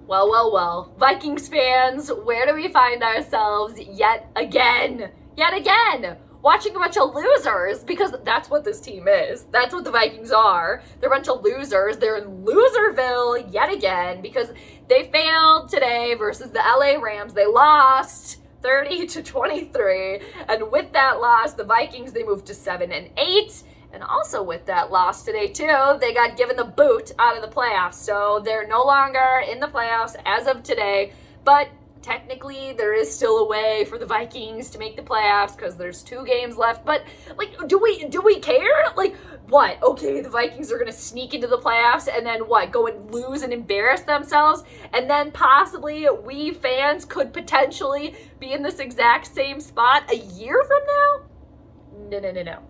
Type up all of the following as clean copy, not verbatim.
Well, well, well. Vikings fans, where do we find ourselves yet again? Yet again! Watching a bunch of losers, because that's what this team is. That's what the Vikings are. They're a bunch of losers. They're in Loserville yet again because they failed today versus the LA Rams. They lost 30-23. And with that loss, the Vikings, they moved to 7-8. And also with that loss today, too, they got given the boot out of the playoffs. So they're no longer in the playoffs as of today. But technically, there is still a way for the Vikings to make the playoffs because there's 2 games left. But, like, do we care? Like, what? Okay, the Vikings are going to sneak into the playoffs and then what? Go and lose and embarrass themselves? And then possibly we fans could potentially be in this exact same spot a year from now? No.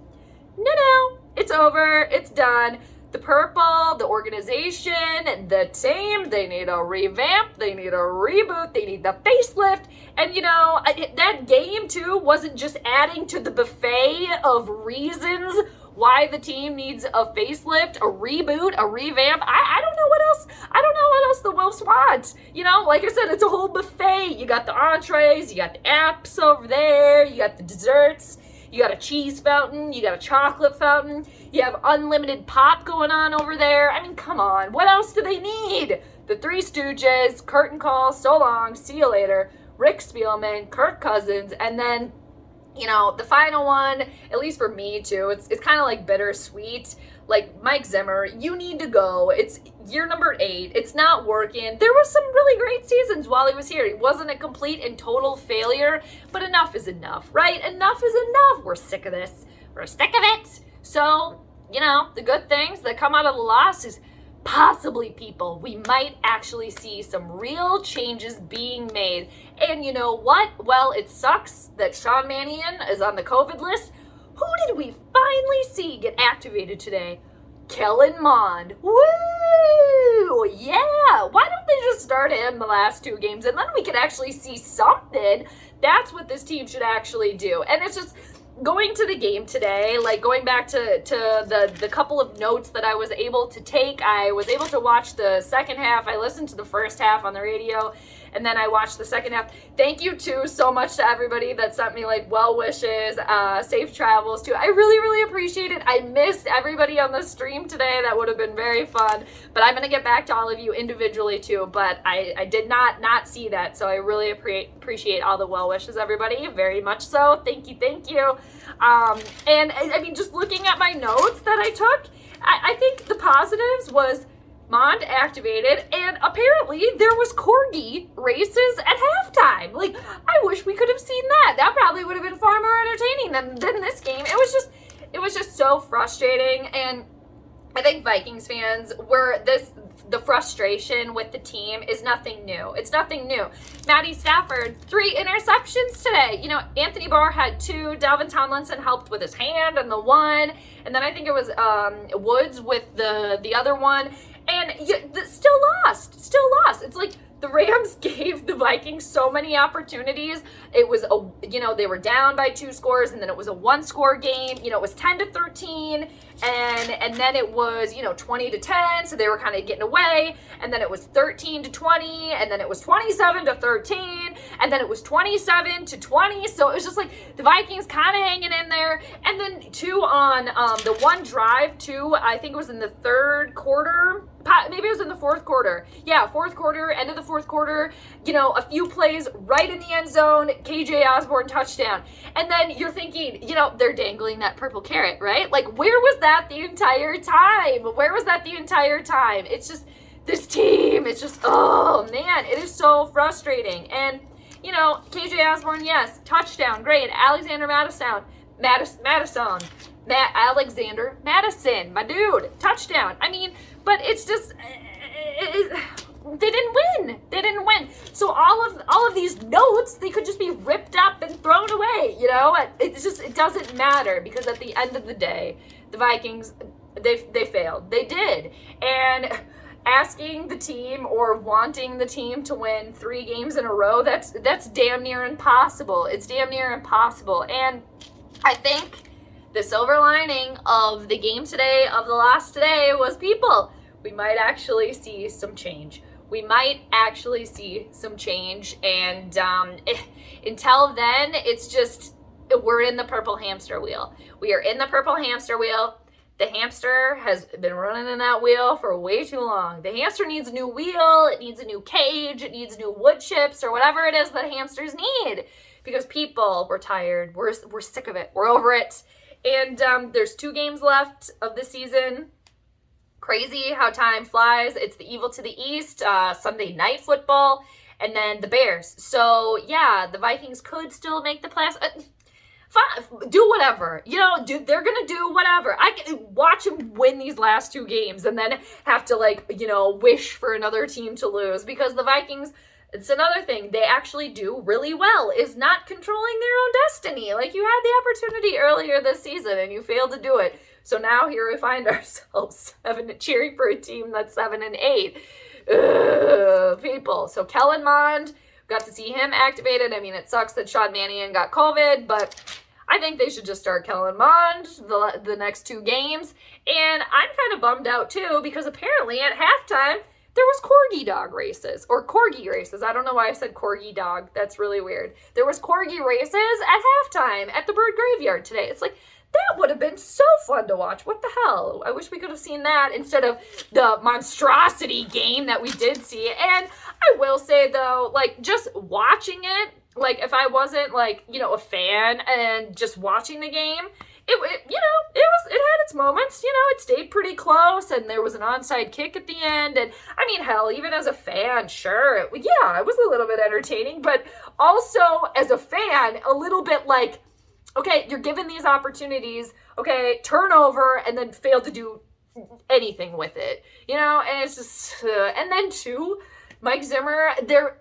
No, it's over, it's done. The purple, the organization, the team, they need a revamp, they need a reboot, they need the facelift. And you know, that game too wasn't just adding to the buffet of reasons why the team needs a facelift, a reboot, a revamp. I don't know what else. I don't know what else the Wolves want. You know, like I said, it's a whole buffet. You got the entrees, you got the apps over there, you got the desserts. You got a cheese fountain, you got a chocolate fountain, you have unlimited pop going on over there. I mean, come on, what else do they need? The Three Stooges, curtain call, so long, see you later, Rick Spielman, Kirk Cousins, and then, you know, the final one, at least for me too, it's kind of like bittersweet. Like Mike Zimmer, you need to go. It's year number 8. It's not working. There was some really great seasons while he was here. He wasn't a complete and total failure, but enough is enough, right? Enough is enough. We're sick of this. We're sick of it. So, you know, the good things that come out of the loss is possibly, people, we might actually see some real changes being made. And you know what? Well, it sucks that Sean Mannion is on the COVID list. Who did we finally see get activated today? Kellen Mond. Woo! Yeah! Why don't they just start him the last 2 games and then we could actually see something? That's what this team should actually do. And it's just going to the game today, like going back to the couple of notes that I was able to take. I was able to watch the second half. I listened to the first half on the radio, and then I watched the second half. Thank you too so much to everybody that sent me like well wishes, safe travels too. I really appreciate it. I missed everybody on the stream today. That would have been very fun. But I'm gonna get back to all of you individually too. But I did not see that, so I really appreciate all the well wishes, everybody, very much so. Thank you. And I mean, just looking at my notes that I took, I think the positives was Mond activated, and apparently there was corgi races at halftime. Like, I wish we could have seen that. That probably would have been far more entertaining than this game. It was just so frustrating, and I think Vikings fans were the frustration with the team is nothing new. It's nothing new. Matty Stafford, 3 interceptions today. You know, Anthony Barr had 2. Dalvin Tomlinson helped with his hand and the 1. And then I think it was Woods with the other one. And still lost. It's like the Rams gave the Vikings so many opportunities. It was they were down by 2 scores, and then it was a 1-score game. You know, it was 10-13, and then it was 20-10. So they were kind of getting away, and then it was 13-20, and then it was 27-13, and then it was 27-20. So it was just like the Vikings kind of hanging in there. And then 2 on the one drive too. I think it was in the 3rd quarter. Maybe it was in the 4th quarter. Yeah, 4th quarter, end of the 4th quarter. You know, a few plays right in the end zone, KJ Osborne touchdown. And then you're thinking, they're dangling that purple carrot, right? Like, where was that the entire time? It's just, this team, it's just, oh man, it is so frustrating. And, KJ Osborne, yes, touchdown, great. Alexander Madison, Alexander Madison, my dude, touchdown. I mean, but it's just, they didn't win. So all of these notes, they could just be ripped up and thrown away, it doesn't matter, because at the end of the day, the Vikings, they failed. They did. And asking the team or wanting the team to win 3 games in a row, that's damn near impossible. It's damn near impossible. And I think the silver lining of the game today, of the loss today, was, people, we might actually see some change. we might actually see some change. And until then, it's just, we're in the purple hamster wheel. We are in the purple hamster wheel. The hamster has been running in that wheel for way too long. The hamster needs a new wheel. It needs a new cage. It needs new wood chips or whatever it is that hamsters need. Because people, we're tired. We're sick of it. We're over it. And there's 2 games left of the season. Crazy how time flies. It's the evil to the east, Sunday night football, and then the Bears. So, yeah, the Vikings could still make the playoffs. Fine, do whatever. They're going to do whatever. I can watch them win these last 2 games and then have to, wish for another team to lose. Because the Vikings, it's another thing they actually do really well, is not controlling their own destiny. You had the opportunity earlier this season and you failed to do it. So now here we find ourselves cheering for a team that's 7-8. People. So Kellen Mond, got to see him activated. I mean, it sucks that Sean Mannion got COVID, but I think they should just start Kellen Mond the next 2 games. And I'm kind of bummed out too, because apparently at halftime, there was corgi dog races, or corgi races. I don't know why I said corgi dog. That's really weird. There was corgi races at halftime at the Bird Graveyard today. It's that would have been so fun to watch. What the hell? I wish we could have seen that instead of the monstrosity game that we did see. And I will say, though, just watching it, if I wasn't, a fan and just watching the game, it had its moments. It stayed pretty close, and there was an onside kick at the end. And, I mean, hell, even as a fan, sure, it was a little bit entertaining. But also, as a fan, a little bit okay, you're given these opportunities, okay, turnover, and then fail to do anything with it, and it's just, and then too, Mike Zimmer, they're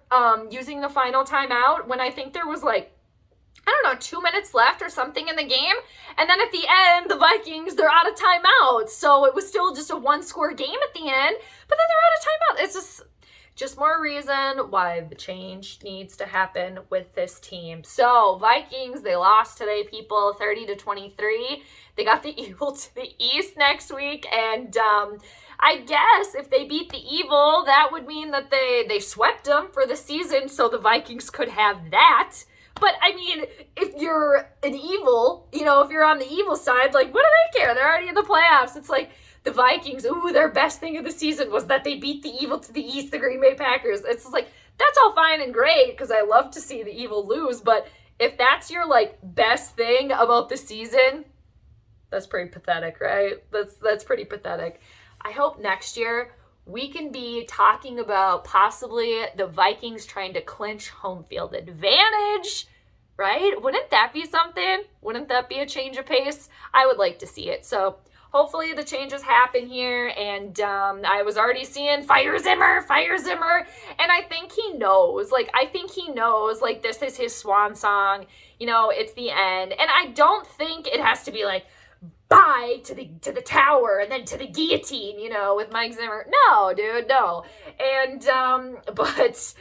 using the final timeout when I think there was 2 minutes left or something in the game, and then at the end, the Vikings, they're out of timeout, so it was still just a 1-score game at the end, but then they're out of timeout. It's just more reason why the change needs to happen with this team. So, Vikings, they lost today, people, 30-23. They got the Evil to the East next week, and I guess if they beat the Evil, that would mean that they swept them for the season, so the Vikings could have that. But, I mean, if you're an Evil, if you're on the Evil side, what do they care? They're already in the playoffs. It's the Vikings, their best thing of the season was that they beat the Evil to the East, the Green Bay Packers. It's just that's all fine and great, because I love to see the Evil lose, but if that's your, best thing about the season, that's pretty pathetic, right? That's pretty pathetic. I hope next year we can be talking about possibly the Vikings trying to clinch home field advantage, right? Wouldn't that be something? Wouldn't that be a change of pace? I would like to see it. So hopefully the changes happen here, and I was already seeing fire Zimmer, and I think he knows, this is his swan song, it's the end, and I don't think it has to be bye to the tower and then to the guillotine, with Mike Zimmer. No, dude, no, and, but,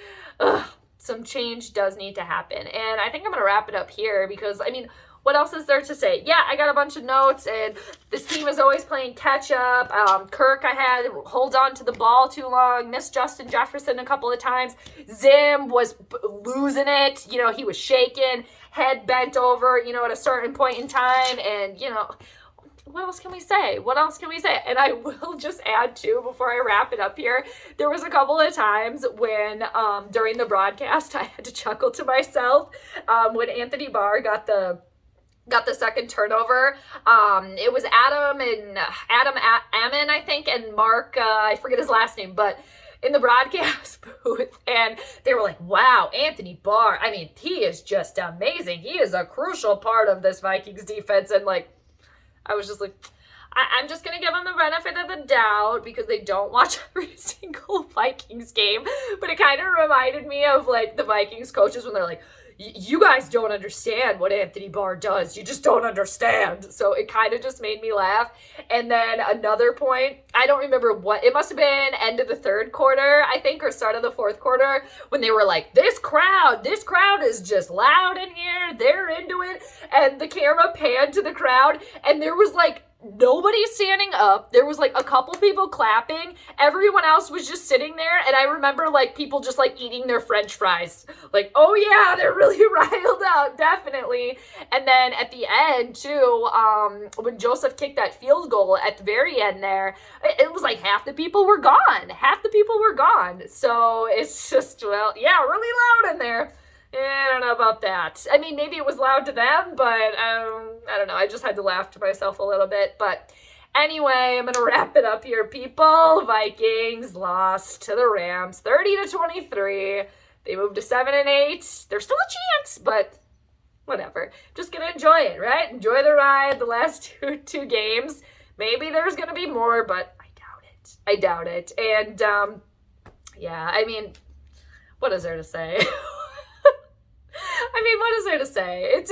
some change does need to happen, and I think I'm gonna wrap it up here, because, I mean, what else is there to say? Yeah, I got a bunch of notes, and this team is always playing catch-up. Kirk, I had hold on to the ball too long, missed Justin Jefferson a couple of times. Zim was losing it. He was shaking, head bent over, at a certain point in time, and, what else can we say? And I will just add, too, before I wrap it up here, there was a couple of times when, during the broadcast, I had to chuckle to myself when Anthony Barr got the second turnover. It was Adam Ammon, I think, and Mark, I forget his last name, but in the broadcast booth, and they were wow, Anthony Barr, I mean, he is just amazing. He is a crucial part of this Vikings defense, and I was just I'm just going to give them the benefit of the doubt because they don't watch every single Vikings game, but it kind of reminded me of the Vikings coaches when they're you guys don't understand what Anthony Barr does. You just don't understand. So it kind of just made me laugh. And then another point, I don't remember what, it must have been end of the third quarter, I think, or start of the fourth quarter, when they were this crowd is just loud in here. They're into it. And the camera panned to the crowd, and there was Nobody's standing up. There was like a couple people clapping. Everyone else was just sitting there. And I remember like people just like eating their French fries. Like, oh yeah, they're really riled up, definitely. And then at the end too, when Joseph kicked that field goal at the very end there, it was like half the people were gone. Half the people were gone. So it's just, well, yeah, really loud in there. I don't know about that. I mean, maybe it was loud to them, but I don't know. I just had to laugh to myself a little bit. But anyway, I'm going to wrap it up here, people. Vikings lost to the Rams 30-23. They moved to 7-8. There's still a chance, but whatever. Just going to enjoy it, right? Enjoy the ride, the last two games. Maybe there's going to be more, but I doubt it. I doubt it. And, yeah, I mean, what is there to say? I mean, what is there to say? It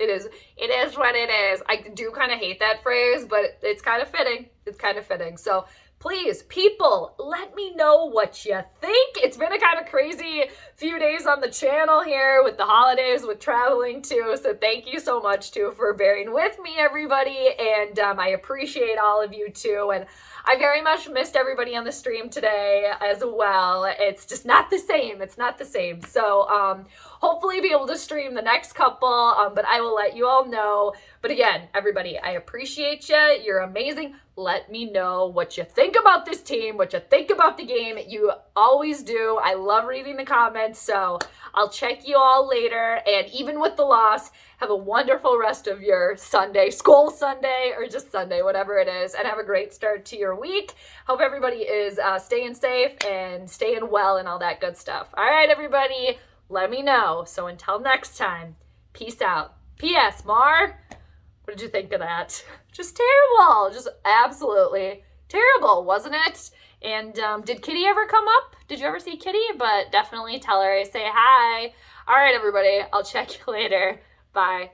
is what it is. I do kind of hate that phrase, but it's kind of fitting. It's kind of fitting. So please, people, let me know what you think. It's been a kind of crazy few days on the channel here with the holidays, with traveling too. So thank you so much too for bearing with me, everybody. And I appreciate all of you too. And I very much missed everybody on the stream today as well. It's just not the same. It's not the same. So hopefully be able to stream the next couple, but I will let you all know. But again, everybody, I appreciate you. You're amazing. Let me know what you think about this team, what you think about the game. You always do. I love reading the comments. So I'll check you all later. And even with the loss, have a wonderful rest of your Sunday, school Sunday, or just Sunday, whatever it is, and have a great start to your week. Hope everybody is staying safe and staying well and all that good stuff. All right, everybody, let me know. So until next time, peace out. P.S. Mar, what did you think of that? Just terrible. Just absolutely terrible, wasn't it? And did Kitty ever come up? Did you ever see Kitty? But definitely tell her I say hi. All right, everybody, I'll check you later. Bye.